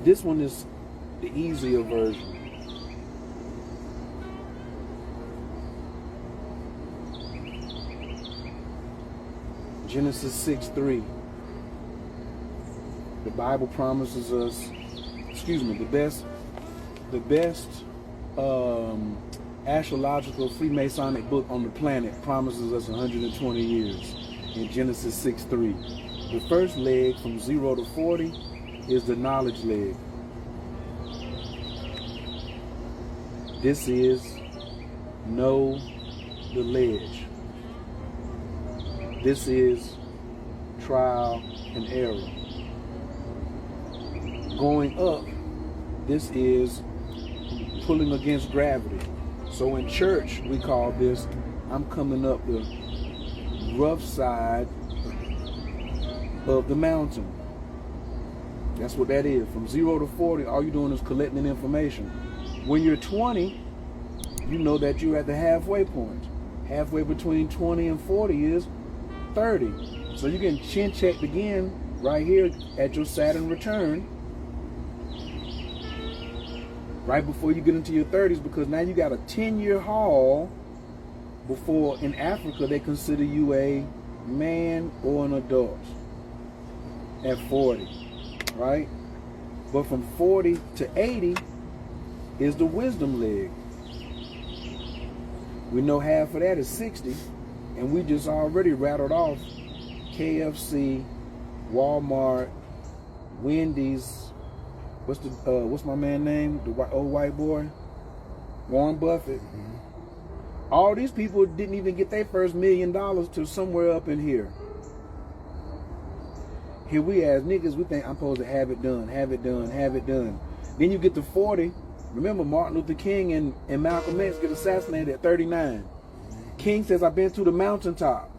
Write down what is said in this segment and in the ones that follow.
This one is the easier version. Genesis 6:3. The Bible promises us, the best astrological Freemasonic book on the planet promises us 120 years in Genesis 6:3. The first leg from 0 to 40 is the knowledge leg. This is know the ledge. This is trial and error. Going up, this is pulling against gravity. So in church, we call this, I'm coming up the rough side of the mountain. That's what that is. From 0 to 40, all you're doing is collecting information. When you're 20, you know that you're at the halfway point. Halfway between 20 and 40 is 30. So you can chin checked again right here at your Saturn return, right before you get into your 30s, because now you got a 10-year haul before in Africa they consider you a man or an adult at 40, right? But from 40 to 80 is the wisdom leg. We know half of that is 60, and we just already rattled off KFC, Walmart, Wendy's. What's my man name? The old white boy, Warren Buffett. Mm-hmm. All these people didn't even get their first $1 million till somewhere up in here. Here we as niggas, we think I'm supposed to have it done, have it done, have it done. Then you get to 40. Remember, Martin Luther King and Malcolm X get assassinated at 39. King says, I've been to the mountaintop.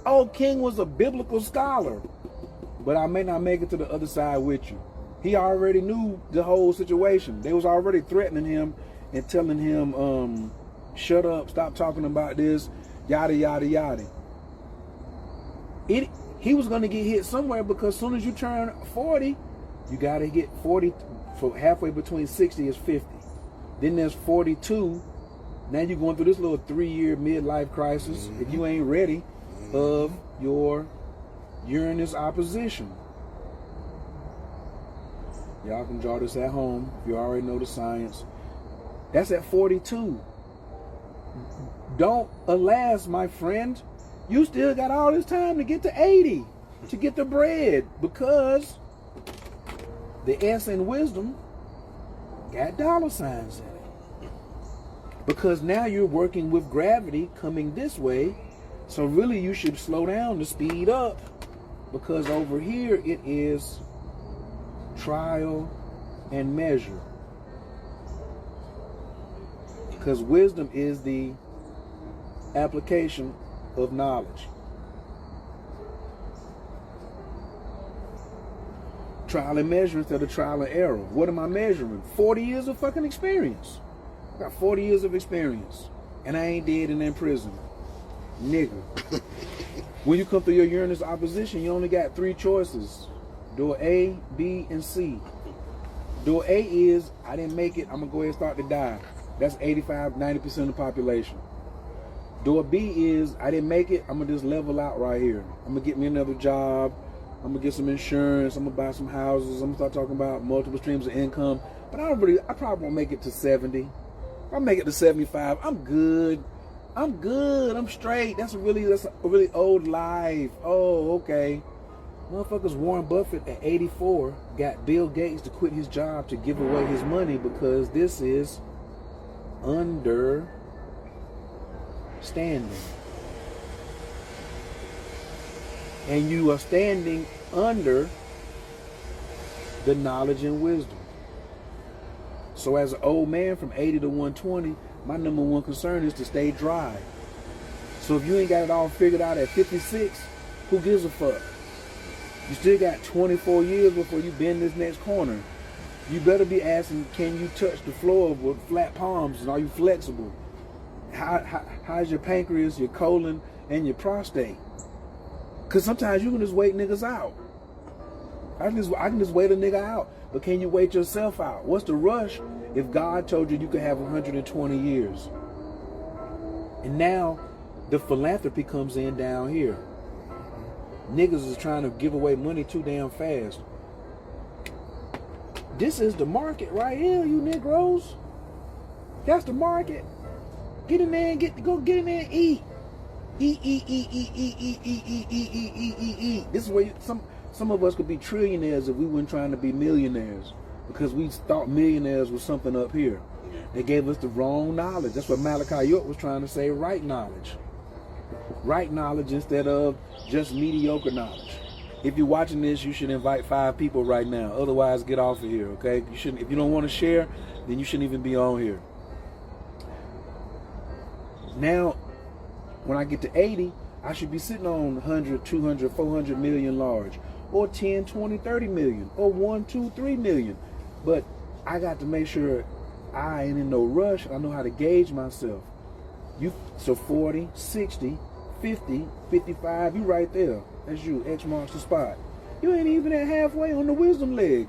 Oh, King was a biblical scholar, but I may not make it to the other side with you. He already knew the whole situation. They was already threatening him and telling him, shut up, stop talking about this, yada, yada, yada. He was going to get hit somewhere, because as soon as you turn 40, you got to get 40, for halfway between 60 is 50. Then there's 42. Now you're going through this little 3-year midlife crisis, if you ain't ready, of your Uranus opposition. Y'all can draw this at home if you already know the science. That's at 42. Alas, my friend, you still got all this time to get to 80, to get the bread, because the S in wisdom got dollar signs in it. Because now you're working with gravity coming this way, so really you should slow down to speed up, because over here it is trial and measure. Because wisdom is the application of knowledge. Trial and measure instead of trial and error. What am I measuring? 40 years of fucking experience. I got 40 years of experience, and I ain't dead and in prison. Nigga. When you come through your Uranus opposition, you only got 3 choices. Door A, B, and C. Door A is, I didn't make it, I'm going to go ahead and start to die. That's 85, 90% of the population. Door B is, I didn't make it, I'm going to just level out right here. I'm going to get me another job. I'm going to get some insurance. I'm going to buy some houses. I'm going to start talking about multiple streams of income. But I probably won't make it to 70. If I make it to 75, I'm good. I'm straight. That's a really old life. Oh, okay. Motherfuckers, Warren Buffett at 84 got Bill Gates to quit his job to give away his money, because this is understanding. And you are standing under the knowledge and wisdom. So as an old man from 80 to 120, my number one concern is to stay dry. So if you ain't got it all figured out at 56, who gives a fuck? You still got 24 years before you bend this next corner. You better be asking, can you touch the floor with flat palms, and are you flexible? How's your pancreas, your colon, and your prostate? Because sometimes you can just wait niggas out. I can just wait a nigga out. but can you wait yourself out? What's the rush if God told you you could have 120 years? And now the philanthropy comes in down here. Niggas is trying to give away money too damn fast. This is the market right here, you Negroes. That's the market. Get in there and go get in there and eat. Eat. This is where some of us could be trillionaires if we weren't trying to be millionaires, because we thought millionaires was something up here. They gave us the wrong knowledge. That's what Malachi York was trying to say, right knowledge. Right knowledge instead of just mediocre knowledge. If you're watching this, you should invite 5 people right now. Otherwise, get off of here, okay? You shouldn't. If you don't want to share, then you shouldn't even be on here. Now, when I get to 80, I should be sitting on 100, 200, 400 million large, or 10, 20, 30 million, or 1, 2, 3 million. But I got to make sure I ain't in no rush. I know how to gauge myself. So 40, 60, 50, 55, you right there. That's you. X marks the spot. You ain't even at halfway on the wisdom leg.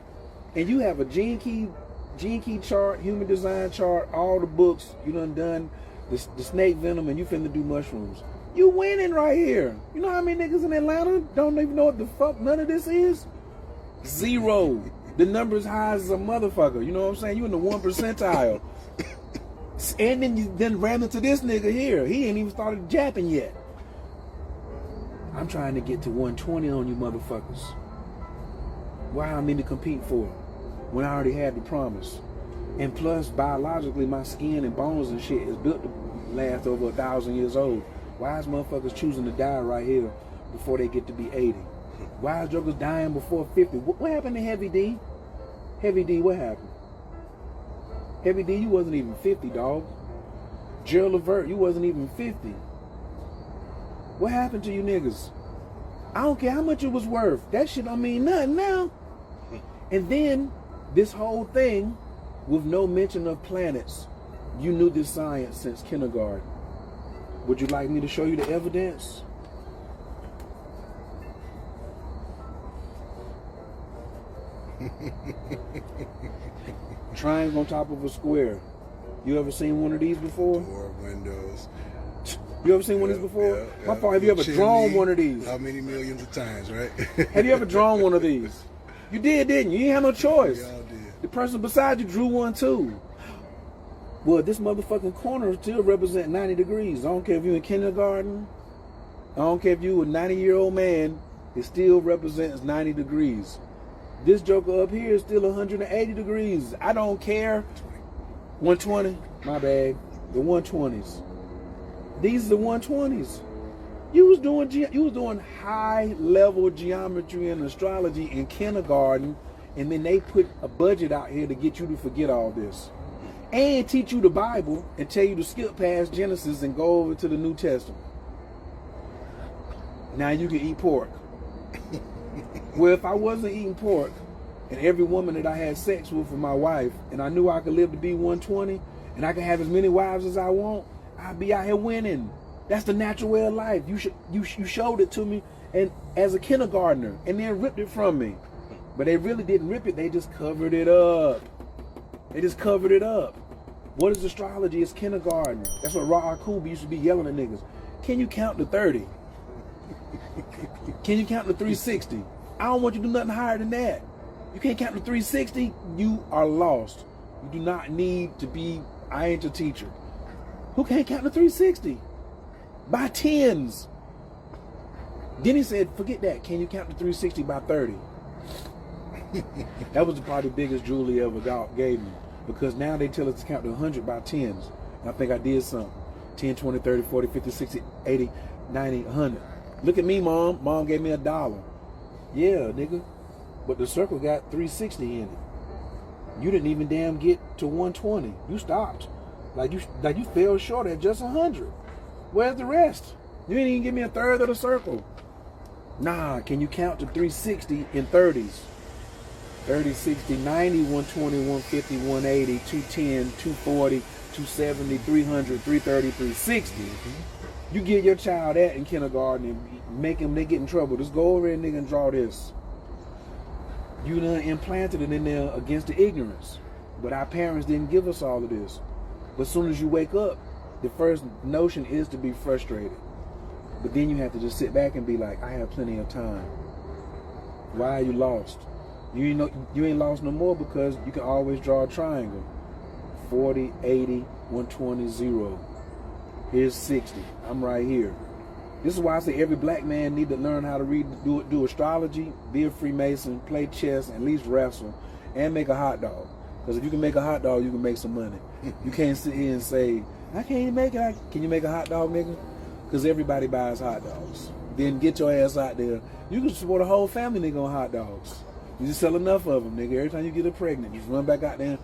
And you have a gene key chart, human design chart, all the books. You done the snake venom, and you finna do mushrooms. You winning right here. You know how many niggas in Atlanta don't even know what the fuck none of this is? 0. The number is high as a motherfucker. You know what I'm saying? You in the 1 percentile. And then you ran into this nigga here. He ain't even started japping yet. I'm trying to get to 120 on you motherfuckers. Why I need to compete for when I already had the promise? And plus, biologically, my skin and bones and shit is built to last over 1,000 years old. Why is motherfuckers choosing to die right here before they get to be 80? Why is jokers dying before 50? What happened to Heavy D? Heavy D, what happened? Heavy D, you wasn't even 50, dog. Gerald Levert, you wasn't even 50. What happened to you niggas? I don't care how much it was worth. That shit don't mean nothing now. And then, this whole thing, with no mention of planets, you knew this science since kindergarten. Would you like me to show you the evidence? Triangle on top of a square. You ever seen one of these before? Door, windows. You ever seen one of these before? My fault. Have you ever drawn one of these? How many millions of times, right? Have you ever drawn one of these? You did, didn't you? You ain't had no choice. We all did. The person beside you drew one too. Well, this motherfucking corner still represents 90 degrees. I don't care if you in kindergarten. I don't care if you a 90-year-old man. It still represents 90 degrees. This joker up here is still 180 degrees. I don't care. 120. My bad. The 120s. These are the 120s. You was doing high level geometry and astrology in kindergarten, and then they put a budget out here to get you to forget all this, and teach you the Bible and tell you to skip past Genesis and go over to the New Testament. Now you can eat pork. Well, if I wasn't eating pork, and every woman that I had sex with for my wife, and I knew I could live to be 120, and I could have as many wives as I want, I'd be out here winning. That's the natural way of life. You showed it to me, and as a kindergartner, and then ripped it from me. But they really didn't rip it. They just covered it up. They just covered it up. What is astrology? It's kindergarten. That's what Ra Akubi used to be yelling at niggas. Can you count to 30? Can you count to 360? I don't want you to do nothing higher than that. You can't count to 360, you are lost. You do not need to be, I ain't your teacher. Who can't count to 360? By tens. Then he said, forget that. Can you count to 360 by 30? That was probably the biggest Julie ever gave me. Because now they tell us to count to 100 by tens. And I think I did something. 10, 20, 30, 40, 50, 60, 80, 90, 100. Look at me, Mom. Mom gave me $1. Yeah, nigga. But the circle got 360 in it. You didn't even damn get to 120. You stopped. Like you fell short at just 100. Where's the rest? You didn't even give me a third of the circle. Nah, can you count to 360 in 30s? 30, 60, 90, 120, 150, 180, 210, 240, 270, 300, 330, 360. You give your child that in kindergarten and make them, they get in trouble. Just go over there, nigga, and draw this. You done implanted it in there against the ignorance. But our parents didn't give us all of this. But as soon as you wake up, the first notion is to be frustrated. But then you have to just sit back and be like, I have plenty of time. Why are you lost? You ain't lost no more because you can always draw a triangle. 40, 80, 120, 0. Here's 60. I'm right here. This is why I say every black man need to learn how to read, do astrology, be a Freemason, play chess, at least wrestle, and make a hot dog. Because if you can make a hot dog, you can make some money. You can't sit here and say, I can't make it. Can you make a hot dog, nigga? Because everybody buys hot dogs. Then get your ass out there. You can support a whole family, nigga, on hot dogs. You just sell enough of them, nigga. Every time you get her pregnant, just run back out there.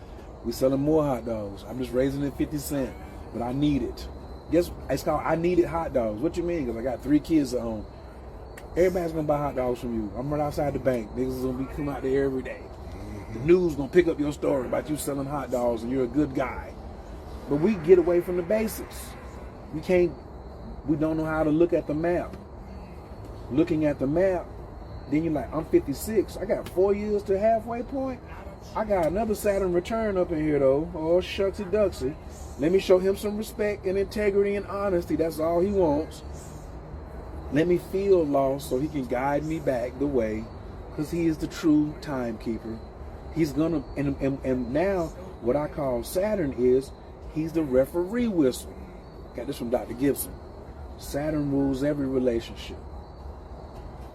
We selling more hot dogs. I'm just raising it 50 cents, but I need it. Guess it's called I needed hot dogs. What you mean? Because I got 3 kids at home. Everybody's gonna buy hot dogs from you. I'm right outside the bank. Niggas is gonna be coming out there every day. The news gonna pick up your story about you selling hot dogs and you're a good guy. But we get away from the basics. We don't know how to look at the map. Looking at the map, then you're like, I'm 56. I got 4 years to halfway point. I got another Saturn return up in here though. Oh, shucksy ducksy. Let me show him some respect and integrity and honesty. That's all he wants. Let me feel lost so he can guide me back the way, because he is the true timekeeper. He's gonna, and now what I call Saturn is, he's the referee whistle. Got this from Dr. Gibson. Saturn rules every relationship.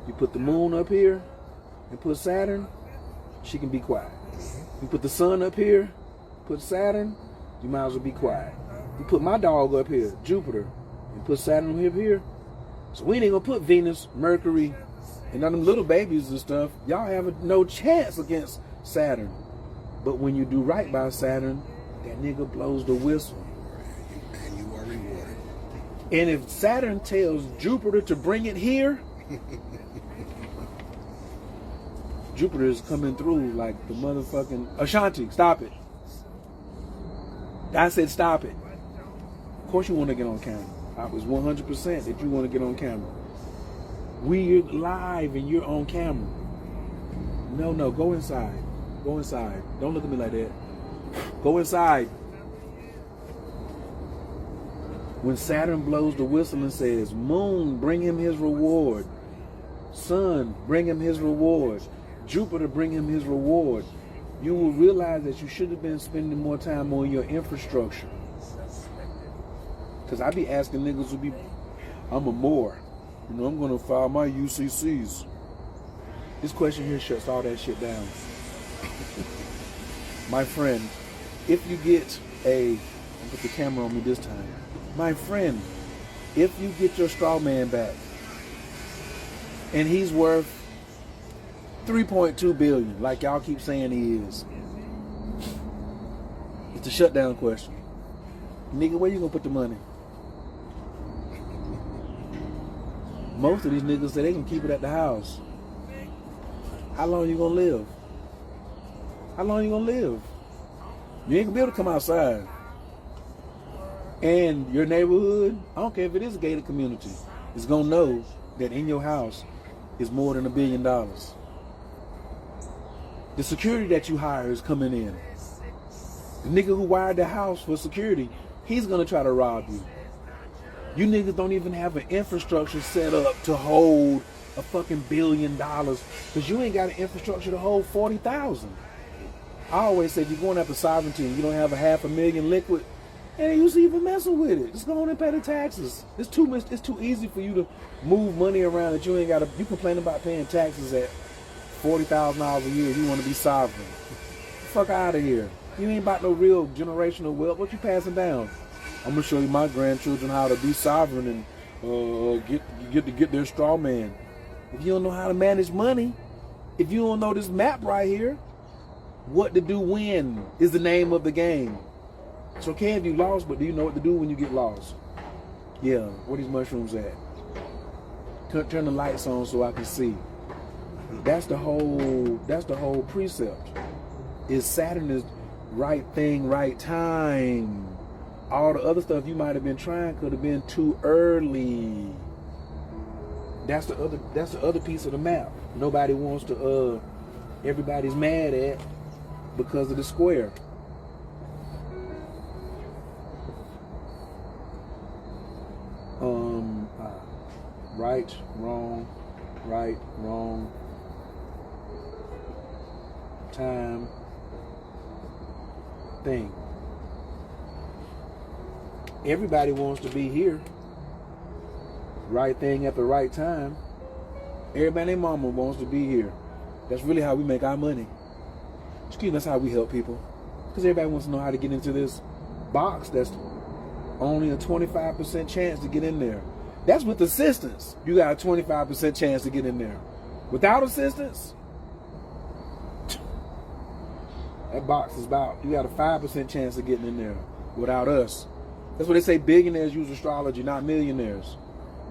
You put the moon up here and put Saturn, she can be quiet. You put the sun up here, put Saturn, you might as well be quiet. You put my dog up here, Jupiter, and put Saturn up here. So we ain't gonna put Venus, Mercury, and all them little babies and stuff. Y'all have no chance against Saturn. But when you do right by Saturn, that nigga blows the whistle. And you are rewarded. And if Saturn tells Jupiter to bring it here, Jupiter is coming through like the motherfucking Ashanti. Stop it. I said stop it. Of course you want to get on camera. I was 100% that you want to get on camera. We're live and you're on camera. No, go inside. Go inside. Don't look at me like that. Go inside. When Saturn blows the whistle and says, Moon, bring him his reward. Sun, bring him his reward. Jupiter, bring him his reward. You will realize that you should have been spending more time on your infrastructure. Because I be asking niggas who be, I'm a Moor. I'm going to file my UCCs. This question here shuts all that shit down. My friend, if you get I'll put the camera on me this time. My friend, if you get your straw man back, and he's worth 3.2 billion, like y'all keep saying he is, it's a shutdown question. Nigga, where you gonna put the money? Most of these niggas say they can keep it at the house. How long you gonna live? How long you gonna live? You ain't gonna be able to come outside. And your neighborhood, I don't care if it is a gated community, is gonna know that in your house is more than $1 billion. The security that you hire is coming in. The nigga who wired the house for security, he's gonna try to rob you. You niggas don't even have an infrastructure set up to hold a fucking $1 billion, because you ain't got an infrastructure to hold 40,000. I always said you're going after sovereignty and you don't have a $500,000 liquid, and you even messing with it. Just go on and pay the taxes. It's too easy for you to move money around that you ain't got to. You complain about paying taxes at $40,000 a year. You want to be sovereign. Fuck out of here. You ain't about no real generational wealth. What you passing down? I'm gonna show you my grandchildren how to be sovereign and get their straw man. If you don't know how to manage money, if you don't know this map right here, what to do when is the name of the game. It's okay if you lost, but do you know what to do when you get lost? Yeah, where these mushrooms at? Turn the lights on so I can see. That's the whole precept. Is Saturn is right thing, right time. All the other stuff you might have been trying could have been too early. That's the other piece of the map. Nobody wants to everybody's mad at because of the square. Right, wrong, time, thing. Everybody wants to be here. Right thing at the right time. Everybody and their mama wants to be here. That's really how we make our money. Excuse me, that's how we help people. Because everybody wants to know how to get into this box that's only a 25% chance to get in there. That's with assistance. You got a 25% chance to get in there. Without assistance, that box is about, you got a 5% chance of getting in there without us. That's what they say, billionaires use astrology, not millionaires.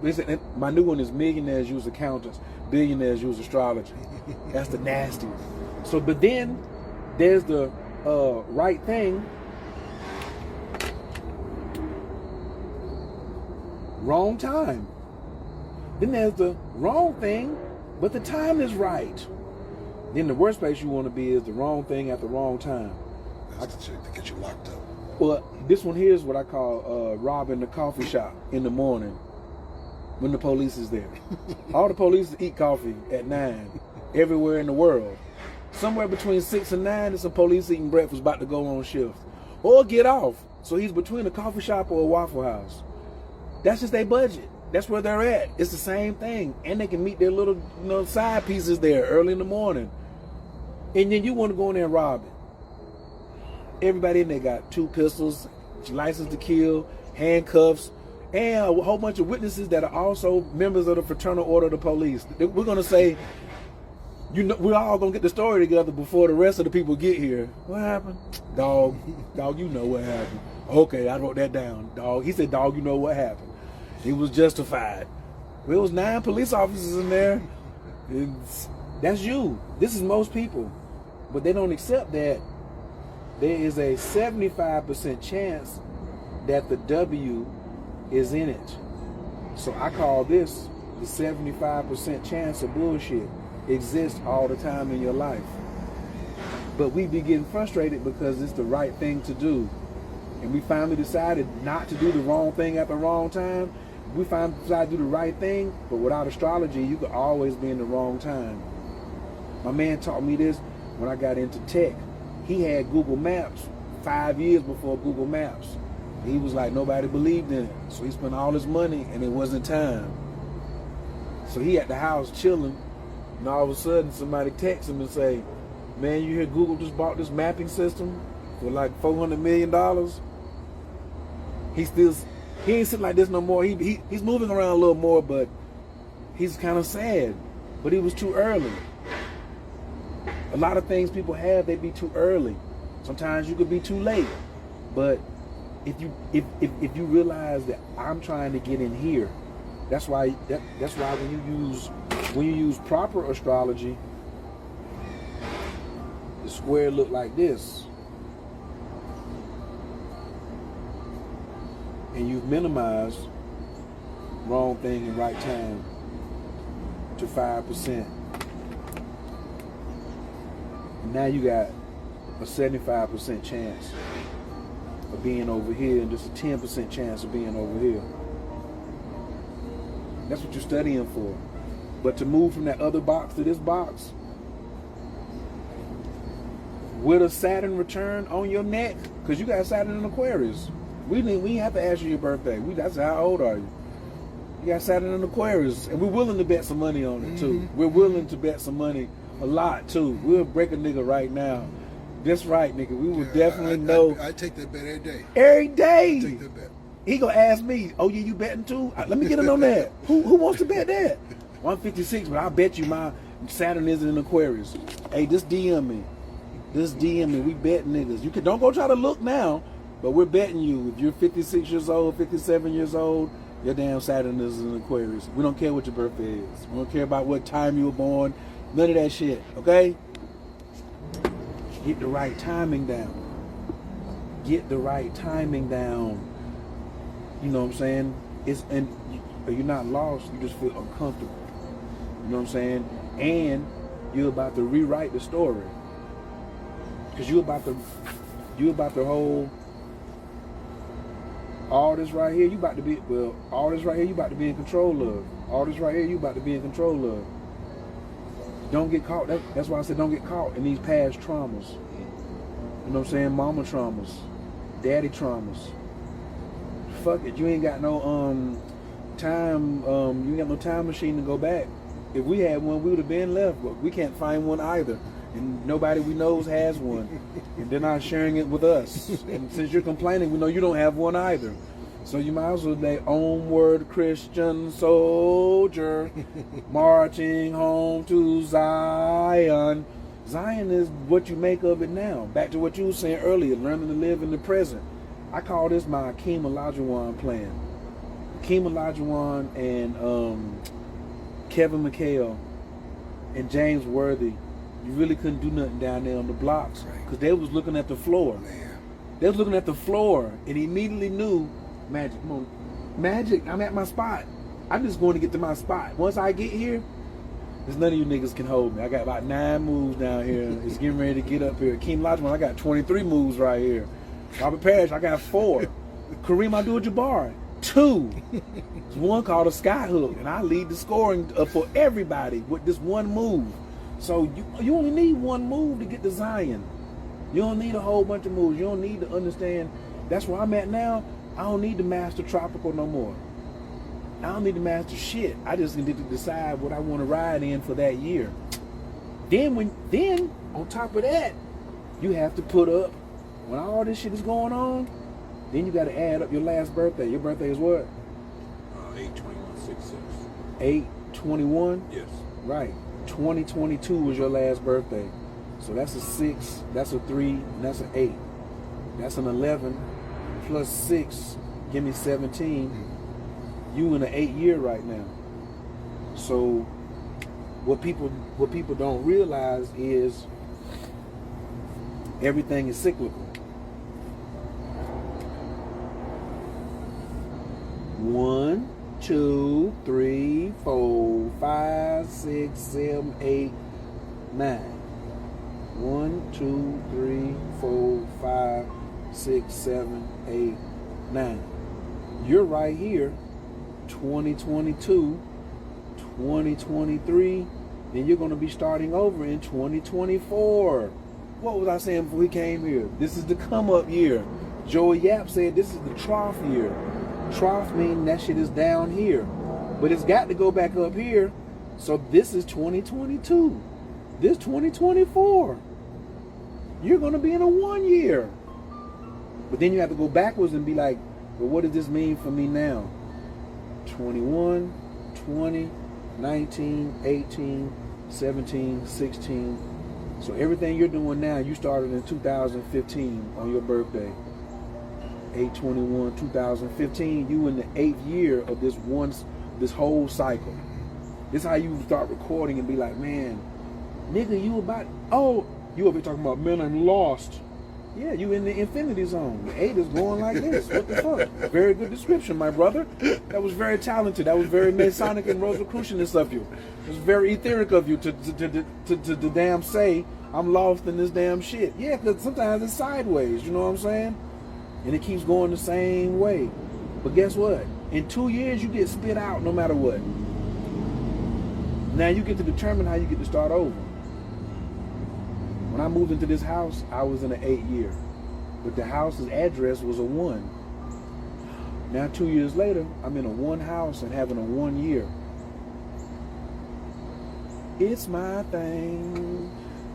They say, my new one is millionaires use accountants, billionaires use astrology. That's the nastiest. So, but then there's the right thing, wrong time. Then there's the wrong thing, but the time is right. Then the worst place you want to be is the wrong thing at the wrong time. That's the trick to get you locked up. Well, this one here is what I call robbing the coffee shop in the morning when the police is there. All the police eat coffee at 9 everywhere in the world. Somewhere between 6 and 9, there's some police eating breakfast about to go on shift or get off. So he's between a coffee shop or a Waffle House. That's just their budget. That's where they're at. It's the same thing. And they can meet their little side pieces there early in the morning. And then you want to go in there and rob it. Everybody in there got 2 pistols, license to kill, handcuffs, and a whole bunch of witnesses that are also members of the Fraternal Order of the Police. We're going to say, we're all going to get the story together before the rest of the people get here. What happened? Dog, you know what happened. Okay, I wrote that down. Dog, he said, dog, you know what happened. It was justified. There was 9 police officers in there. That's you. This is most people. But they don't accept that there is a 75% chance that the W is in it. So I call this the 75% chance of bullshit exists all the time in your life. But we be getting frustrated because it's the right thing to do. And we finally decided not to do the wrong thing at the wrong time. We finally decided to do the right thing, but without astrology, you could always be in the wrong time. My man taught me this when I got into tech. He had Google Maps 5 years before Google Maps. He was like, nobody believed in it. So he spent all his money and it wasn't time. So he at the house chilling, and all of a sudden somebody texts him and say, man, you hear Google just bought this mapping system for like $400 million? He ain't sitting like this no more. He's moving around a little more, but he's kind of sad. But he was too early. A lot of things people have, they be too early. Sometimes you could be too late. But if you realize that I'm trying to get in here, that's why when you use proper astrology, the square look like this. And you've minimized wrong thing and right time to 5%. Now you got a 75% chance of being over here and just a 10% chance of being over here. That's what you're studying for. But to move from that other box to this box, with a Saturn return on your neck, because you got Saturn in Aquarius. We didn't have to ask you your birthday. That's how old are you? You got Saturn in Aquarius, and we're willing to bet some money on it too. Mm-hmm. We're willing to bet some money, a lot too. We'll break a nigga right now. That's right, nigga. We will definitely know. I take that bet every day. Every day. I take that bet. He gonna ask me, oh yeah, you betting too? Let me get in on that. Who wants to bet that? 156, but I bet you my Saturn isn't in Aquarius. Hey, just DM me. Just DM me. We bet niggas. Don't go try to look now. But we're betting you, if you're 56 years old, 57 years old, your damn Saturn is in Aquarius. We don't care what your birthday is. We don't care about what time you were born. None of that shit, okay? Get the right timing down. Get the right timing down. You know what I'm saying? You're not lost, you just feel uncomfortable. You know what I'm saying? And you're about to rewrite the story. Because you about to hold all this right here, you about to be, well, all this right here, you about to be in control of. All this right here, you about to be in control of. Don't get caught. That's why I said don't get caught in these past traumas. You know what I'm saying? Mama traumas, daddy traumas. Fuck it, you ain't got no time. You ain't got no time machine to go back. If we had one, we would have been left, but we can't find one either, and nobody we knows has one, and they're not sharing it with us. And since you're complaining, we know you don't have one either. So you might as well say, onward Christian soldier, marching home to Zion. Zion is what you make of it now. Back to what you were saying earlier, learning to live in the present. I call this my Akeem Olajuwon plan. Akeem Olajuwon and Kevin McHale and James Worthy, you really couldn't do nothing down there on the blocks because they was looking at the floor. Man. They was looking at the floor and immediately knew, Magic, come on. Magic, I'm at my spot. I'm just going to get to my spot. Once I get here, there's none of you niggas can hold me. I got about 9 moves down here. It's getting ready to get up here. Akeem Olajuwon, I got 23 moves right here. Robert Parrish, I got 4. Kareem Abdul-Jabbar, 2. There's one called a sky hook, and I lead the scoring for everybody with this one move. So you only need one move to get to Zion. You don't need a whole bunch of moves. You don't need to understand. That's where I'm at now. I don't need to master tropical no more. I don't need to master shit. I just need to decide what I want to ride in for that year. Then on top of that, you have to put up, when all this shit is going on, then you got to add up your last birthday. Your birthday is what? 8/21/66. 8/21? Yes. Right. 2022 was your last birthday. So that's a 6, that's a 3, and that's an 8. That's an 11 plus 6, give me 17. You in an 8 year right now. So what people don't realize is everything is cyclical. 1, 2, 3, 4, 5, 6, 7, 8, 9. 1, 2, 3, 4, 5, 6, 7, 8, 9. You're right here, 2022, 2023, then you're going to be starting over in 2024. What was I saying before we came here? This is the come up year. Joey Yap said this is the trough year. Trough means that shit is down here. But it's got to go back up here. So this is 2022. This 2024. You're going to be in a 1 year. But then you have to go backwards and be like, well, what does this mean for me now? 21, 20, 19, 18, 17, 16. So everything you're doing now, you started in 2015 on your birthday. 8/21/2015, you in the 8th year of this whole cycle. This is how you start recording and be like, man, nigga, you over here talking about, man, I'm lost. Yeah, you in the infinity zone. The 8 is going like this. What the fuck? Very good description, my brother. That was very talented. That was very Masonic and Rosicrucianist of you. It was very etheric of you to damn say, I'm lost in this damn shit. Yeah, because sometimes it's sideways, you know what I'm saying? And it keeps going the same way. But guess what? In 2 years, you get spit out no matter what. Now you get to determine how you get to start over. When I moved into this house, I was in an 8 year. But the house's address was a 1. Now 2 years later, I'm in a 1 house and having a 1 year. It's my thing.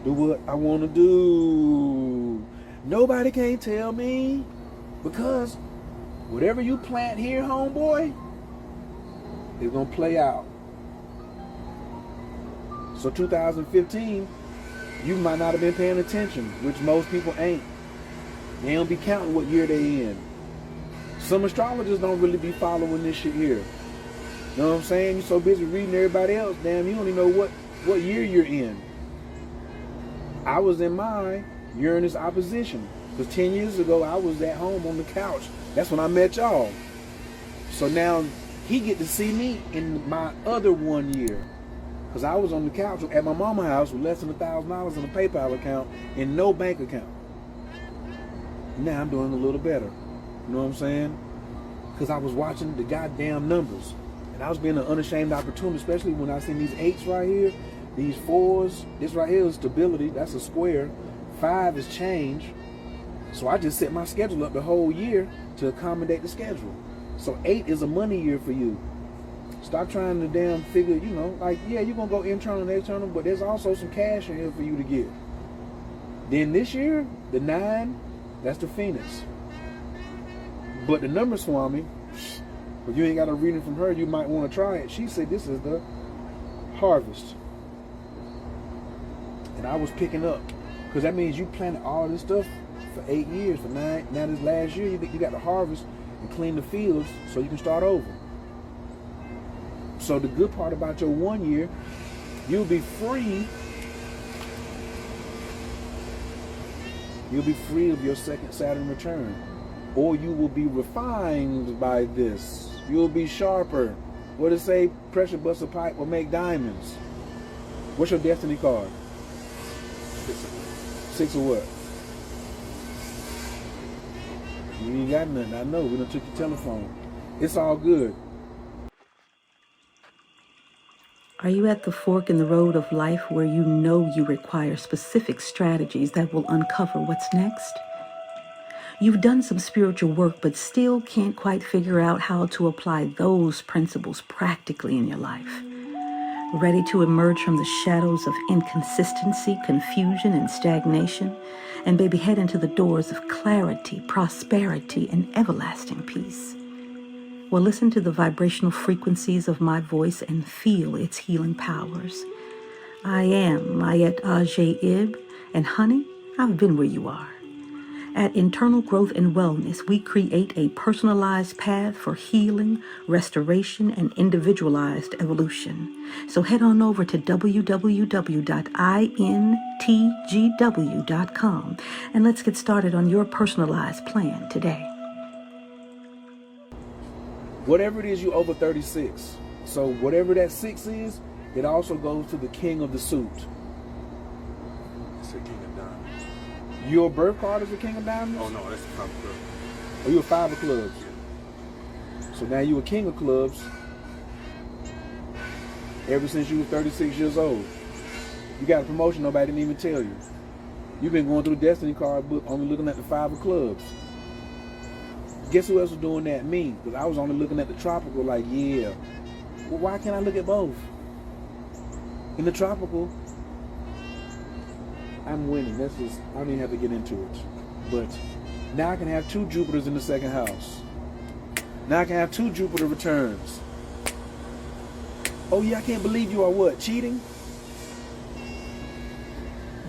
Do what I want to do. Nobody can tell me. Because whatever you plant here, homeboy, is going to play out. So 2015, you might not have been paying attention, which most people ain't. They don't be counting what year they in. Some astrologers don't really be following this shit here. You know what I'm saying? You're so busy reading everybody else, damn, you don't even know what year you're in. I was in my Uranus opposition. Because 10 years ago, I was at home on the couch. That's when I met y'all. So now he get to see me in my other 1 year. Because I was on the couch at my mama's house with less than $1,000 in a PayPal account and no bank account. Now I'm doing a little better. You know what I'm saying? Because I was watching the goddamn numbers. And I was being an unashamed opportunity, especially when I seen these 8s right here, these 4s. This right here is stability. That's a square. 5 is change. So I just set my schedule up the whole year to accommodate the schedule. So 8 is a money year for you. Stop trying to damn figure, you know, like, yeah, you're going to go internal and external, but there's also some cash in here for you to get. Then this year, the 9, that's the Phoenix. But the number Swami, if you ain't got a reading from her, you might want to try it. She said this is the Harvest. And I was picking up, because that means you planted all this stuff for 8 years, for 9. Now this last year, you got to harvest and clean the fields so you can start over. So the good part about your 1 year, you'll be free. You'll be free of your second Saturn return. Or you will be refined by this. You'll be sharper. What does it say? Pressure bust a pipe will make diamonds. What's your destiny card? 6 of what? You ain't got nothing. I know. We done took your telephone. It's all good. Are you at the fork in the road of life where you know you require specific strategies that will uncover what's next? You've done some spiritual work, but still can't quite figure out how to apply those principles practically in your life. Ready to emerge from the shadows of inconsistency, confusion, and stagnation, and baby, head into the doors of clarity, prosperity, and everlasting peace. Well, listen to the vibrational frequencies of my voice and feel its healing powers. I am Mayet Ajay-Ib, and honey, I've been where you are. At Internal Growth and Wellness, we create a personalized path for healing, restoration, and individualized evolution. So head on over to www.intgw.com and let's get started on your personalized plan today. Whatever it is, you over 36. So whatever that 6 is, it also goes to the king of the suit. It's the king of diamonds. Your birth card is the king of diamonds? Oh no, that's the top club. Or you a 5 of clubs? So now you a king of clubs ever since you were 36 years old. You got a promotion nobody didn't even tell you. You've been going through the Destiny card book only looking at the 5 of clubs. Guess who else was doing that? Me. Because I was only looking at the tropical like, yeah. Well, why can't I look at both? In the tropical, I'm winning. That's just, I don't even have to get into it. But now I can have 2 Jupiters in the second house. Now I can have 2 Jupiter returns. Oh yeah, I can't believe you are what? Cheating?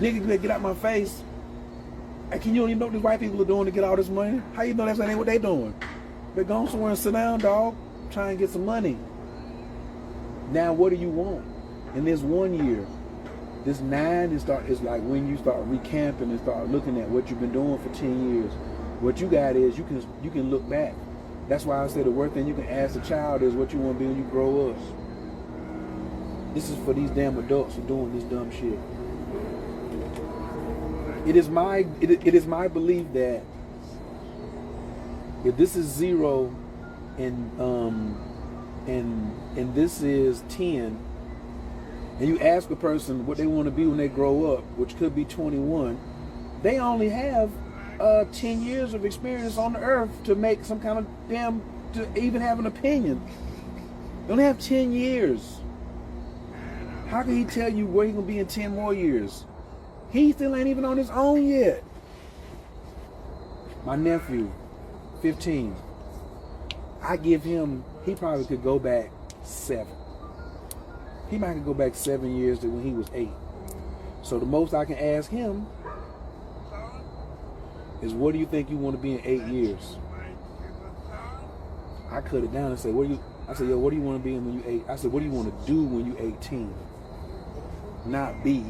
Nigga, you better get out my face. Can you don't even know what these white people are doing to get all this money? How you know that's ain't what they doing? They're going somewhere and sit down, dog. Try and get some money. Now what do you want? In this 1 year, this 9 is like when you start recamping and start looking at what you've been doing for 10 years. What you got is you can look back. That's why I say the worst thing you can ask a child is what you want to be when you grow up. This is for these damn adults who are doing this dumb shit. It is my belief that if this is 0 and this is 10, and you ask a person what they want to be when they grow up, which could be 21, they only have 10 years of experience on the earth to make some kind of to even have an opinion. They only have 10 years. How can he tell you where he's gonna be in 10 more years? He still ain't even on his own yet. My nephew, 15. I give him, he probably could go back 7. He might could go back 7 years to when he was 8. So the most I can ask him is, what do you think you want to be in 8 years? I cut it down and say, I said, yo, what do you want to be when you 8? I said, what do you want to do when you 18? Not be.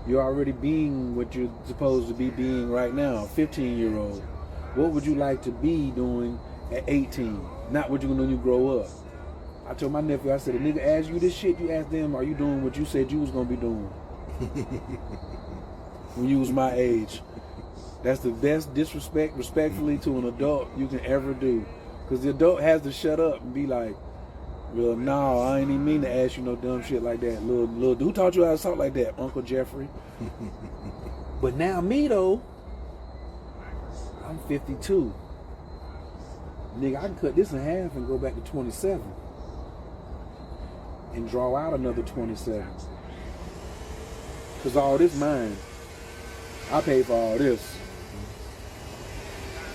You're already being what you're supposed to be being right now, a 15-year-old. What would you like to be doing at 18? Not what you're going to do when you grow up. I told my nephew, I said, a nigga ask you this shit, you ask them, are you doing what you said you was gonna be doing? When you was my age. That's the best disrespect, respectfully, to an adult you can ever do. Because the adult has to shut up and be like, well, no, I ain't even mean to ask you no dumb shit like that. Little dude, who taught you how to talk like that? Uncle Jeffrey. But now me, though, I'm 52. Nigga, I can cut this in half and go back to 27. And draw out another 27. Because all this mine. I paid for all this.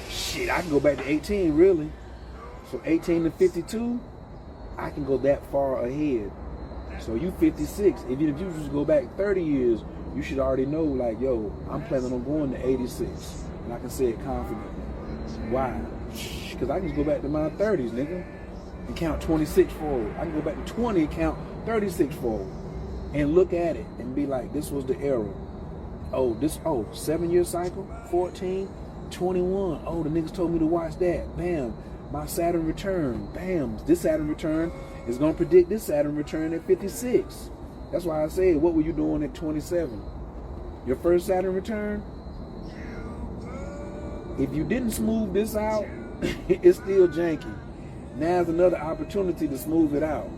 Shit, I can go back to 18, really. So 18 to 52, I can go that far ahead. So you 56. Even if you just go back 30 years, you should already know, like, yo, I'm planning on going to 86. And I can say it confidently. Why? Because I can just go back to my 30s, nigga, and count 26 forward. I can go back to 20 and count 36 forward. And look at it and be like, this was the era. 7-year cycle, 14, 21. Oh, the niggas told me to watch that. Bam. My Saturn return. Bam. This Saturn return is going to predict this Saturn return at 56. That's why I said, what were you doing at 27? Your first Saturn return? If you didn't smooth this out, it's still janky. Now's another opportunity to smooth it out.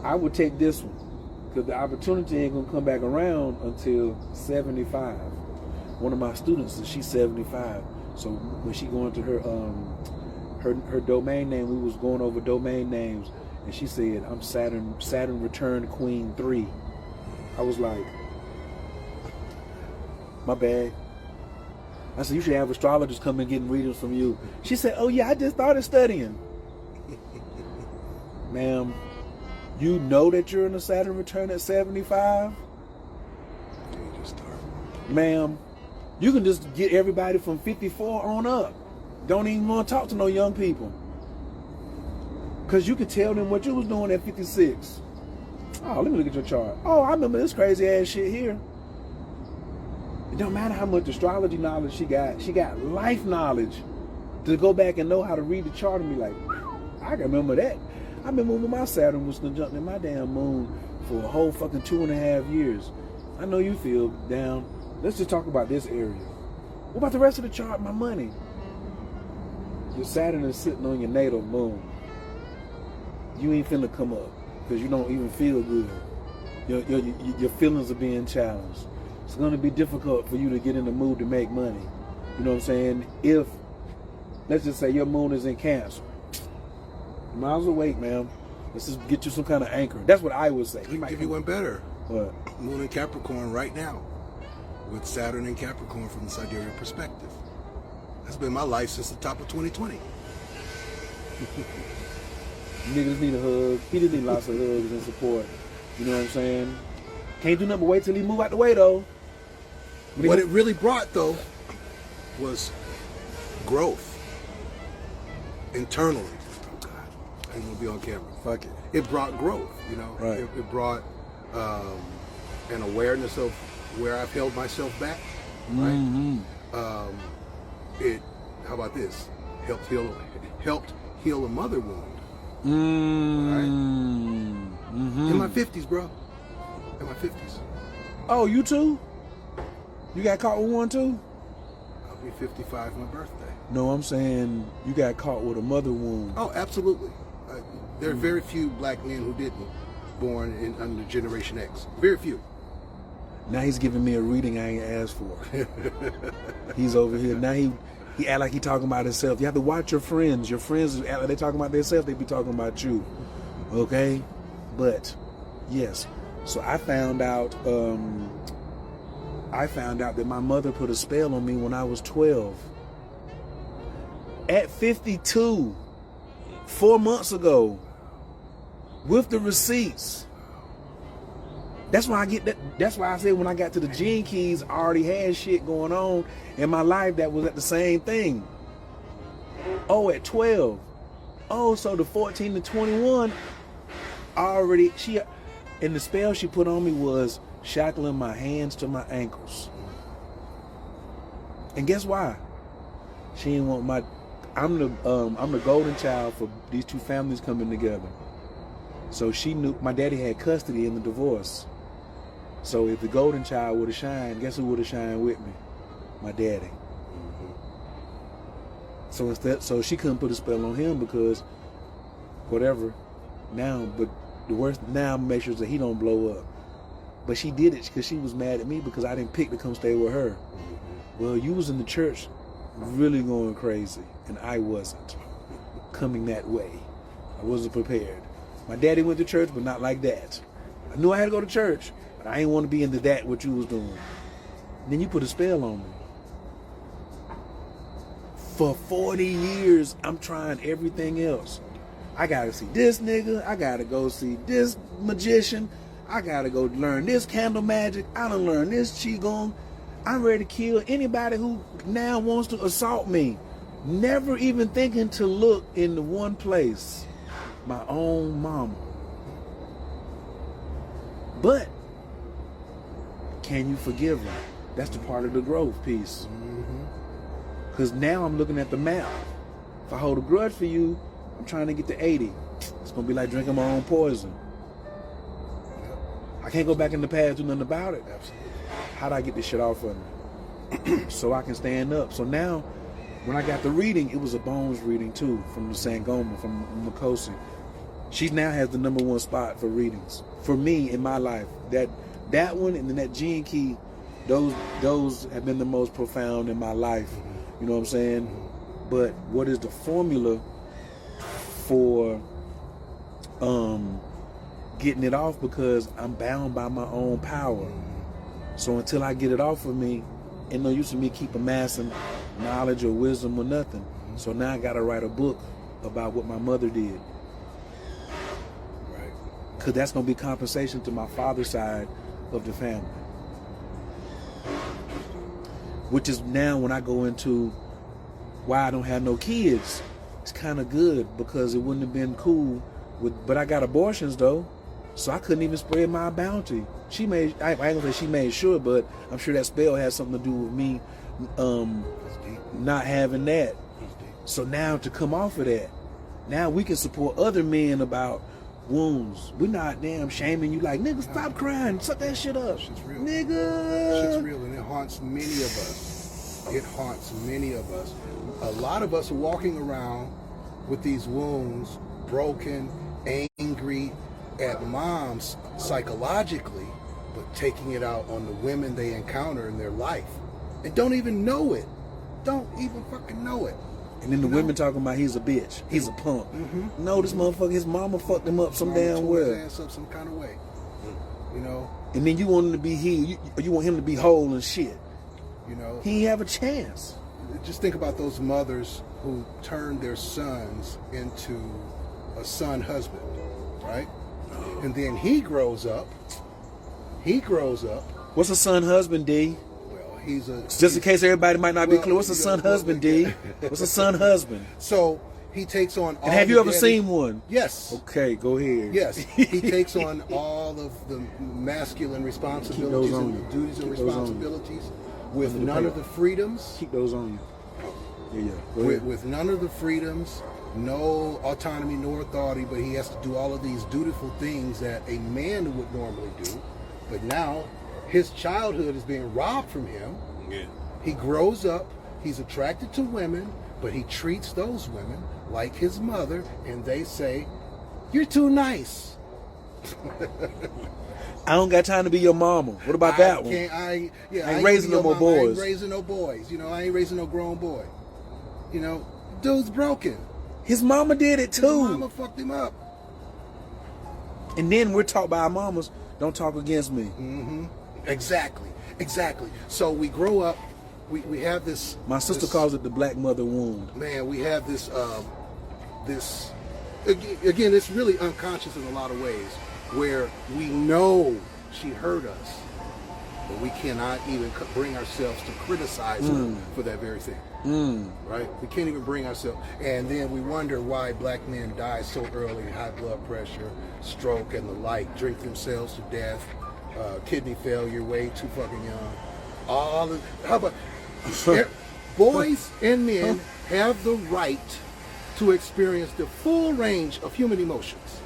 I would take this one. Because the opportunity ain't going to come back around until 75. One of my students, she's 75. So when she going to her domain name, we was going over domain names, and she said, I'm Saturn Return Queen 3. I was like, my bad. I said, you should have astrologers come and get readings from you. She said, oh yeah, I just started studying. Ma'am, you know that you're in a Saturn return at 75? Ma'am, you can just get everybody from 54 on up. Don't even want to talk to no young people. Because you can tell them what you was doing at 56. Oh, let me look at your chart. Oh, I remember this crazy ass shit here. It don't matter how much astrology knowledge she got. She got life knowledge to go back and know how to read the chart and be like, I can remember that. I remember when my Saturn was conjunct in my damn moon for a whole fucking 2.5 years. I know you feel down. Let's just talk about this area. What about the rest of the chart? My money. Your Saturn is sitting on your natal moon. You ain't finna come up because you don't even feel good. Your feelings are being challenged. It's gonna be difficult for you to get in the mood to make money. You know what I'm saying? If, let's just say your moon is in Cancer. You might as well wait, man. Let's just get you some kind of anchor. That's what I would say. He might give you one better. What? Moon in Capricorn right now, with Saturn in Capricorn from the sidereal perspective. That's been my life since the top of 2020. Niggas need a hug. He just need lots of hugs and support. You know what I'm saying? Can't do nothing but wait till he move out the way, though. What it really brought, though, was growth internally. Oh, God. I ain't gonna be on camera. Fuck it. It brought growth, you know? Right. It brought an awareness of where I've held myself back, right? Mm-hmm. How about this? Helped heal a mother wound. Right? Mm-hmm. In my 50s, bro. In my 50s. Oh, you too? You got caught with one too? I'll be 55 my birthday. No, I'm saying you got caught with a mother wound. Oh, absolutely. There are very few black men who didn't, born under Generation X. Very few. Now he's giving me a reading I ain't asked for. He's over here. Now he act like he talking about himself. You have to watch your friends. Your friends act like they talking about themselves, they be talking about you. Okay? But, yes. So I found out that my mother put a spell on me when I was 12. At 52, 4 months ago, with the receipts. That's why I get that. That's why I said when I got to the Gene Keys, I already had shit going on in my life that was at the same thing. Oh, at 12. Oh, so the 14 to 21 already, and the spell she put on me was shackling my hands to my ankles. And guess why? She didn't want I'm the golden child for these two families coming together. So she knew my daddy had custody in the divorce. So if the golden child would have shined, guess who would have shined with me? My daddy. So she couldn't put a spell on him because whatever. Now, but the worst now makes sure that he don't blow up. But she did it because she was mad at me because I didn't pick to come stay with her. Well, you was in the church really going crazy, and I wasn't coming that way. I wasn't prepared. My daddy went to church, but not like that. I knew I had to go to church, but I didn't want to be into that, what you was doing. And then you put a spell on me. For 40 years, I'm trying everything else. I gotta see this nigga. I gotta go see this magician. I gotta go learn this candle magic. I done learned this qigong. I'm ready to kill anybody who now wants to assault me. Never even thinking to look in the one place. My own mama. But can you forgive her? That's the part of the growth piece. Because now I'm looking at the map. If I hold a grudge for you, I'm trying to get to 80. It's going to be like drinking my own poison. I can't go back in the past, do nothing about it. Absolutely. How do I get this shit off of me? So I can stand up. So now, when I got the reading, it was a bones reading too, from the Sangoma, from Makosi. She now has the #1 spot for readings. For me, in my life, that one and then that Gene Key, those have been the most profound in my life. You know what I'm saying? But what is the formula for getting it off? Because I'm bound by my own power. So until I get it off of me, ain't no use of me keep amassing knowledge or wisdom or nothing. So now I gotta write a book about what my mother did. Right. Because that's gonna be compensation to my father's side of the family. Which is now when I go into why I don't have no kids, it's kind of good because it wouldn't have been cool but I got abortions though, so I couldn't even spread my bounty. I ain't gonna say she made sure, but I'm sure that spell has something to do with me not having that. So now to come off of that, now we can support other men about wounds. We're not damn shaming you like, nigga, stop crying, suck that shit up. Shit's real. Nigga. Shit's real, and it haunts many of us. It haunts many of us. A lot of us are walking around with these wounds, broken, angry at moms psychologically, but taking it out on the women they encounter in their life. And don't even know it. Don't even fucking know it. And then the women talking about he's a bitch, he's a punk. No, this motherfucker, his mama fucked him up some damn Tore his well. ass up some kind of way. You know. And then you want him to be you want him to be whole and shit. You know. He ain't have a chance. Just think about those mothers who turned their sons into a son husband, right? And then he grows up. What's a son husband, D? Well, Just in case everybody might not be clear, what's a son husband, D? What's a son husband? So he takes on all. And have you ever seen one? Yes. Okay, go ahead. Yes. He takes on all of the masculine responsibilities and duties and responsibilities with none of the freedoms. Keep those on you. Yeah. Go ahead. With none of the freedoms, no autonomy, no authority, but he has to do all of these dutiful things that a man would normally do. But now his childhood is being robbed from him. Yeah. He grows up, he's attracted to women, but he treats those women like his mother, and they say, "You're too nice." I don't got time to be your mama. What about that one? I ain't raising no more boys. I ain't raising no boys. You know, I ain't raising no grown boy. You know, dude's broken. His mama did it too. His mama fucked him up. And then we're taught by our mamas, don't talk against me. Exactly. So we grow up, we have this. My sister calls it the black mother wound. Man, we have this, again, it's really unconscious in a lot of ways, where we know she hurt us, but we cannot even bring ourselves to criticize her for that very thing. Right? We can't even bring ourselves. And then we wonder why black men die so early, high blood pressure, stroke, and the like, drink themselves to death, kidney failure, way too fucking young. How about boys and men have the right to experience the full range of human emotions.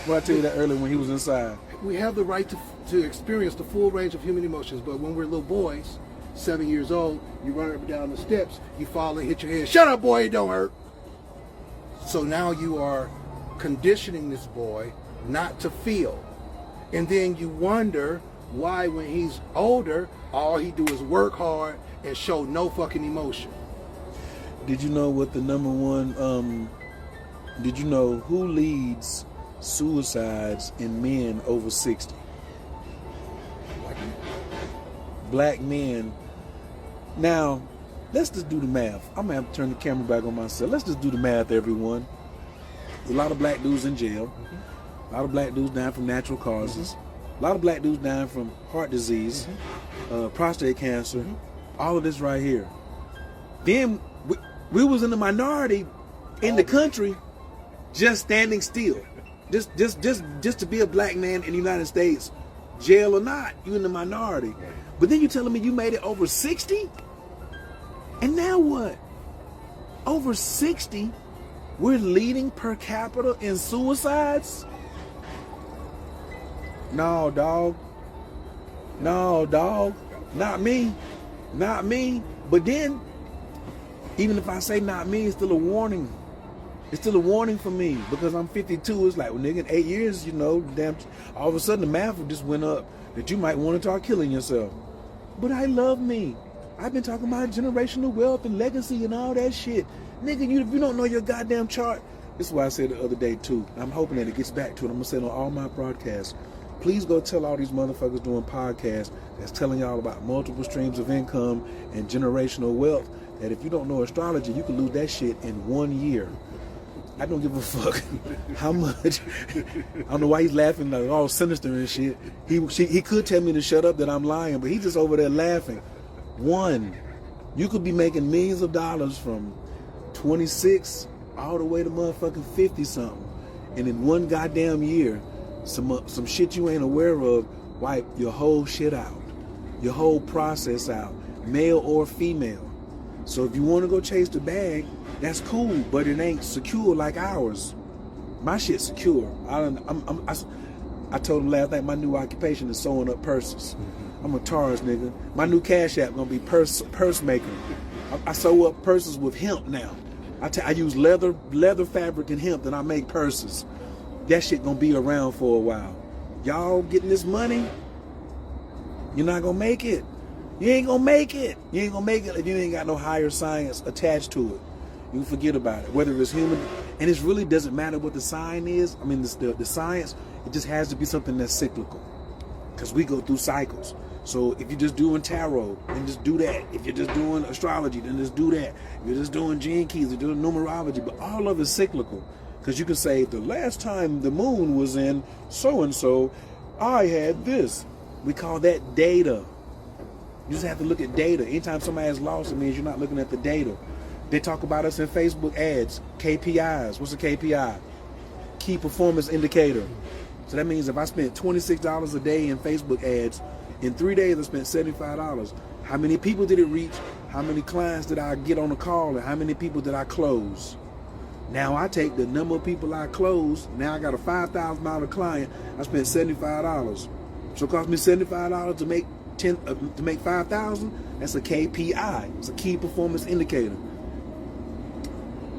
Well, I tell you that earlier when he was inside. We have the right to experience the full range of human emotions, but when we're little boys, 7 years old, you run up and down the steps, you fall and hit your head. Shut up, boy, it don't hurt. So now you are conditioning this boy not to feel. And then you wonder why when he's older, all he do is work hard and show no fucking emotion. Did you know what the number one, did you know who leads suicides in men over 60? Black men. Now, let's just do the math. I'm going to have to turn the camera back on myself. Let's just do the math, everyone. There's a lot of black dudes in jail. A lot of black dudes dying from natural causes. A lot of black dudes dying from heart disease, prostate cancer, all of this right here. Then we was in the minority in the country just standing still. Just to be a black man in the United States, jail or not, you in the minority. But then you telling me you made it over 60? And now what? Over 60, we're leading per capita in suicides? No, dog. No, dog. Not me. Not me. But then, even if I say not me, it's still a warning. It's still a warning for me because I'm 52. It's like, well, nigga, in 8 years, you know, damn, all of a sudden the math just went up that you might want to start killing yourself. But I love me. I've been talking about generational wealth and legacy and all that shit. Nigga, if you don't know your goddamn chart, this is why I said the other day too. I'm hoping that it gets back to it. I'm going to say it on all my broadcasts. Please go tell all these motherfuckers doing podcasts that's telling y'all about multiple streams of income and generational wealth that if you don't know astrology, you can lose that shit in 1 year. I don't give a fuck how much. I don't know why he's laughing like all sinister and shit. He could tell me to shut up that I'm lying, but he's just over there laughing. One, you could be making millions of dollars from 26 all the way to motherfucking 50 something, and in one goddamn year, some shit you ain't aware of wipe your whole shit out, your whole process out, male or female. So if you want to go chase the bag, that's cool, but it ain't secure like ours. My shit's secure. I told him last night my new occupation is sewing up purses. I'm a Taurus nigga. My new cash app gonna be purse maker. I sew up purses with hemp now. I use leather fabric and hemp, and I make purses. That shit gonna be around for a while. Y'all getting this money? You're not gonna make it. You ain't gonna make it. You ain't gonna make it if you ain't got no higher science attached to it. You forget about it. Whether it's human, and it really doesn't matter what the sign is. I mean, the science, it just has to be something that's cyclical. Because we go through cycles. So if you're just doing tarot, then just do that. If you're just doing astrology, then just do that. If you're just doing gene keys, you're doing numerology. But all of it's cyclical. Because you can say, the last time the moon was in so-and-so, I had this. We call that data. You just have to look at data. Anytime somebody has lost, it means you're not looking at the data. They talk about us in Facebook ads, KPIs. What's a KPI? Key performance indicator. So that means if I spent $26 a day in Facebook ads, in 3 days I spent $75. How many people did it reach? How many clients did I get on a call? And how many people did I close? Now I take the number of people I closed. Now I got a $5,000 client. I spent $75. So it cost me $75 to make $5,000. That's a KPI. It's a key performance indicator.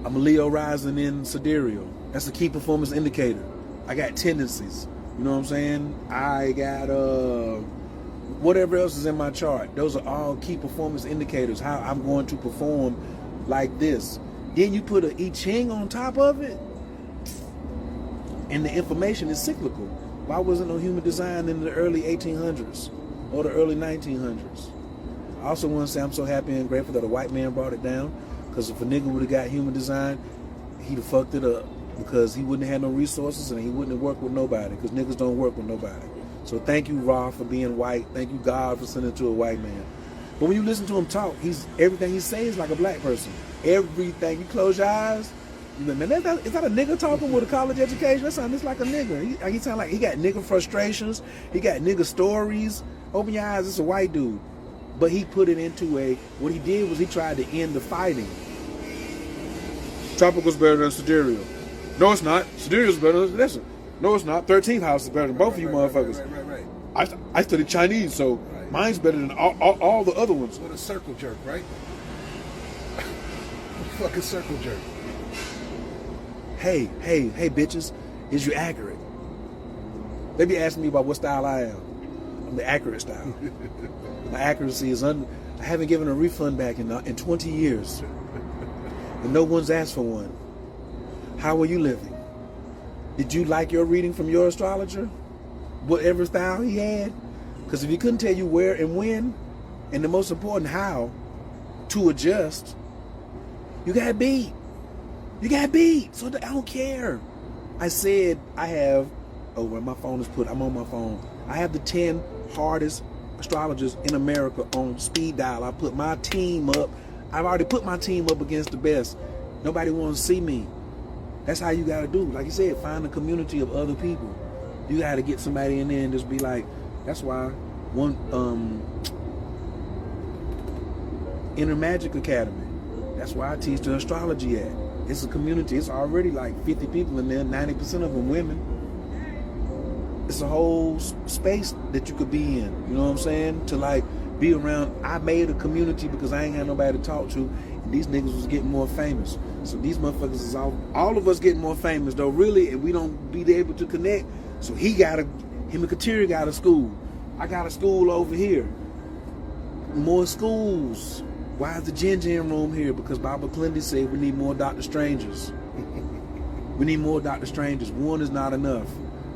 I'm a Leo rising in sidereal. That's a key performance indicator. I got tendencies. You know what I'm saying? I got whatever else is in my chart. Those are all key performance indicators. How I'm going to perform like this. Then you put an I Ching on top of it, and the information is cyclical. Why wasn't no human design in the early 1800s or the early 1900s? I also want to say I'm so happy and grateful that a white man brought it down. Because if a nigga would have got human design, he'd have fucked it up. Because he wouldn't have had no resources and he wouldn't have worked with nobody. Because niggas don't work with nobody. So thank you, Ra, for being white. Thank you, God, for sending it to a white man. But when you listen to him talk, everything he says like a black person. Everything. You close your eyes, you like, man, is that a nigga talking with a college education? That sounds just like a nigga. He sound like he got nigga frustrations. He got nigga stories. Open your eyes, it's a white dude. But he put it into what he did was he tried to end the fighting. Tropical's better than sidereal. No, it's not. Sidereal's better. Listen, No, it's not. 13th house is better than both of you motherfuckers. Right. I studied Chinese, so mine's better than all the other ones. What a circle jerk, right? Fucking circle jerk. Hey, bitches, is you accurate? They be asking me about what style I am. I'm the accurate style. My accuracy is I haven't given a refund back in 20 years. And no one's asked for one. How are you living? Did you like your reading from your astrologer? Whatever style he had? Because if he couldn't tell you where and when, and the most important how, to adjust, you got beat. You got beat. So I don't care. I said I have, where my phone is put, I'm on my phone. I have the 10 hardest astrologers in America on speed dial. I put my team up. I've already put my team up against the best. Nobody wants to see me. That's how you got to do. Like you said, find a community of other people. You got to get somebody in there and just be like, that's why one Inner Magic Academy. That's why I teach the astrology at. It's a community. It's already like 50 people in there, 90% of them women. It's a whole space that you could be in. You know what I'm saying? To like be around. I made a community because I ain't had nobody to talk to. And these niggas was getting more famous. So these motherfuckers is all of us getting more famous though, really, and we don't be able to connect. So him and Kateri got a school. I got a school over here. More schools. Why is the Gin room here? Because Baba Clindy said we need more Dr. Strangers. We need more Dr. Strangers. One is not enough.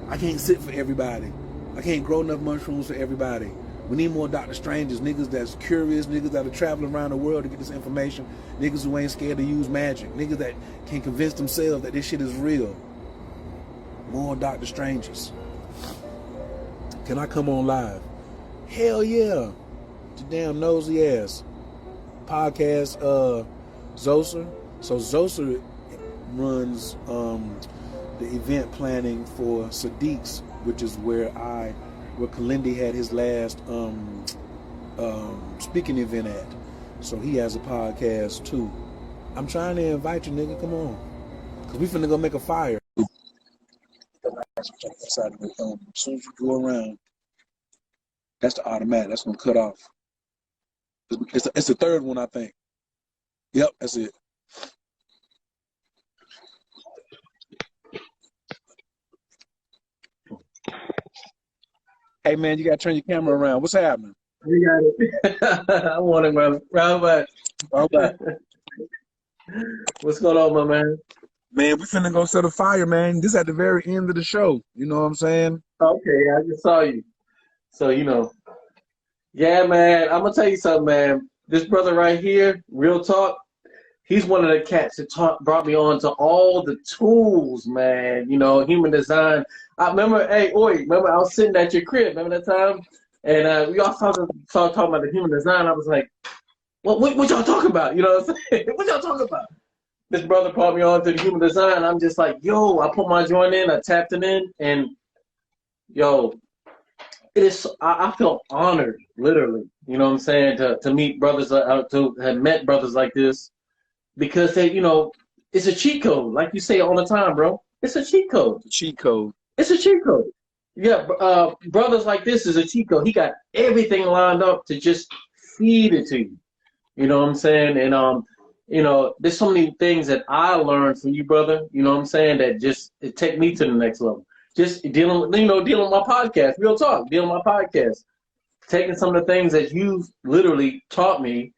I can't sit for everybody. I can't grow enough mushrooms for everybody. We need more Dr. Strangers, niggas that's curious, niggas that are traveling around the world to get this information, niggas who ain't scared to use magic, niggas that can convince themselves that this shit is real. More Dr. Strangers. Can I come on live? Hell yeah. You damn nosy ass. Podcast, Zoser. So Zoser runs the event planning for Sadiq's, which is where Kalindi had his last speaking event at. So he has a podcast too. I'm trying to invite you, nigga. Come on, cause we finna go make a fire. As soon as you go around, that's the automatic. That's gonna cut off. It's the third one, I think. Yep, that's it. Hey man, you gotta turn your camera around. What's happening? We got it. I want it, brother. Robert. What's going on, my man? Man, we finna go set a fire, man. This at the very end of the show. You know what I'm saying? Okay, I just saw you. So, yeah, man, I'm going to tell you something, man. This brother right here, real talk, he's one of the cats that brought me on to all the tools, man. Human design. I remember, remember I was sitting at your crib, remember that time? And we all started talking about the human design. I was like, what y'all talking about? You know what I'm saying? What y'all talking about? This brother brought me on to the human design. I'm just like, yo, I put my joint in, I tapped it in, and yo, I feel honored, literally. You know what I'm saying? To meet brothers, to have met brothers like this, because they, it's a cheat code, like you say all the time, bro. It's a cheat code. Cheat code. It's a cheat code. Yeah, brothers like this is a cheat code. He got everything lined up to just feed it to you. You know what I'm saying? And there's so many things that I learned from you, brother. You know what I'm saying? That just it take me to the next level. Just dealing with my podcast, real talk, dealing with my podcast, taking some of the things that you've literally taught me,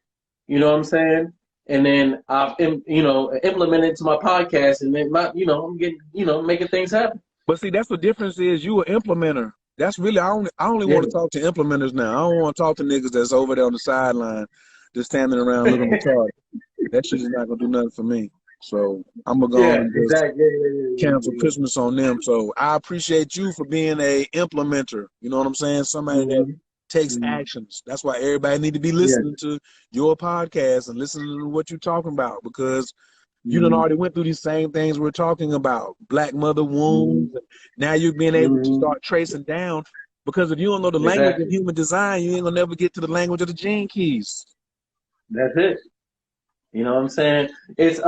you know what I'm saying? And then I've, implemented it to my podcast, and then I'm getting, making things happen. But see, that's the difference is you an implementer. That's really, I only want to talk to implementers now. I don't want to talk to niggas that's over there on the sideline, just standing around looking retarded. That shit is not going to do nothing for me. So I'm going to go and just cancel Christmas on them. So I appreciate you for being a implementer. You know what I'm saying? Somebody that takes actions. That's why everybody need to be listening to your podcast and listening to what you're talking about, because you done already went through these same things we're talking about. Black mother wounds. Now you're being able to start tracing down, because if you don't know the language of human design, you ain't going to never get to the language of the gene keys. That's it. You know what I'm saying? It's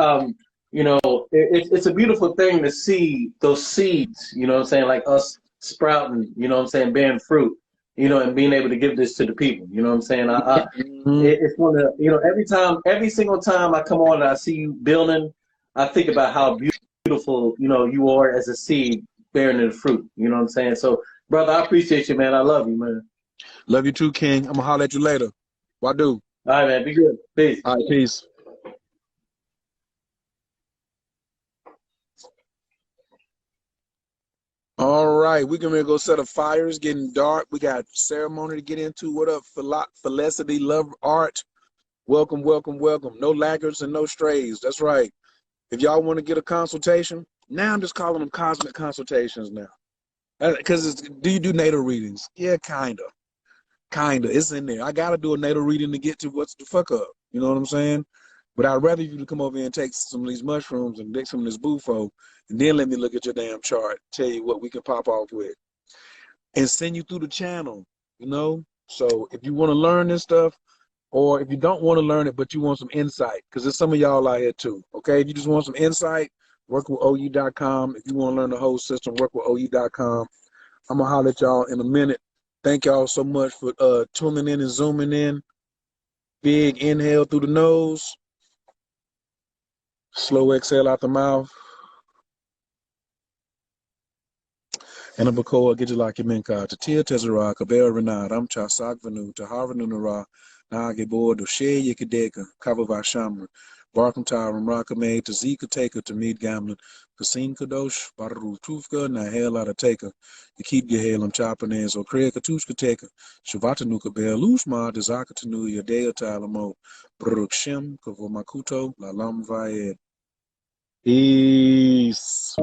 you know, it's a beautiful thing to see those seeds, you know what I'm saying, like us sprouting, you know what I'm saying, bearing fruit, you know, and being able to give this to the people, you know what I'm saying. Mhm. It's one of the, you know, every single time I come on and I see you building, I think about how beautiful, you know, you are as a seed bearing the fruit, you know what I'm saying. So, brother, I appreciate you, man. I love you, man. Love you too, King. I'm gonna holler at you later. Wadu. All right, man. Be good. Peace. All right, peace. All right, we can go set up fires. Getting dark. We got ceremony to get into. What up, Felicity? Love art. Welcome, welcome, welcome. No laggards and no strays. That's right. If y'all want to get a consultation, now I'm just calling them cosmic consultations now. Because do you do natal readings? Yeah, kinda. It's in there. I gotta do a natal reading to get to what's the fuck up. You know what I'm saying? But I'd rather you to come over here and take some of these mushrooms and take some of this bufo, and then let me look at your damn chart, tell you what we can pop off with, and send you through the channel. You know. So if you want to learn this stuff, or if you don't want to learn it but you want some insight, because there's some of y'all out here too. Okay, if you just want some insight, work with OU.com. If you want to learn the whole system, work with OU.com. I'm gonna holler at y'all in a minute. Thank y'all so much for tuning in and zooming in. Big inhale through the nose. Slow exhale out the mouth. And a bakoa gijala kiminka to tia tezera kabel renard am cha sagvanu to harvanunara nage board of she yikadeka kavava shamra barkum tarum rakame to zika taker to meet gamlin kasim kadosh baru tufka na hell out of taker you keep your hail am chapanez or kriya katushka taker shavatanuka bel ushma dezaka tanu yadea talamo brukshim kavomakuto la lam vayed. Peace.